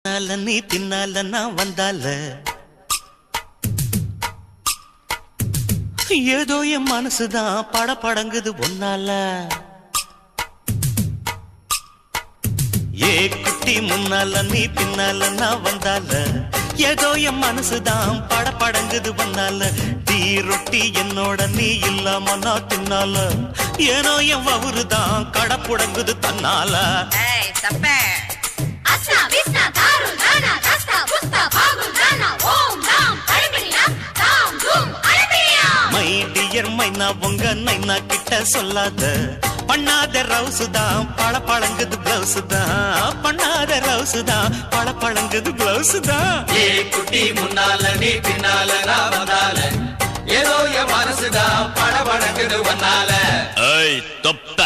நீ பின்னால நான் வந்தால ஏதோ என் மனசுதான் படபடங்குது ஒன்னால. ஏ குட்டி முன்னால நீ பின்னால நான் வந்தால ஏதோ என் மனசுதான் படபடங்குது ஒன்னால. டீ ரொட்டி என்னோட நீ இல்லாம நான் தின்னால ஏனோ என் வவுறுதான் கடப்புடங்குது தன்னால. மை டியர் மைனா உங்க நைனா கிட்ட சொல்லாத பண்ணாத ரவுசுதான் பழ பழங்குது பிளவுஸ் தான். பண்ணாத ரவுசுதான் பழ பழங்குது பிளவுஸ் தான். ஏ குட்டி முன்னால நீ பின்னால நான் வந்தால ஏதோ என் மனசுதான் பட பழங்குது வந்தால. ஏய் தொப்ப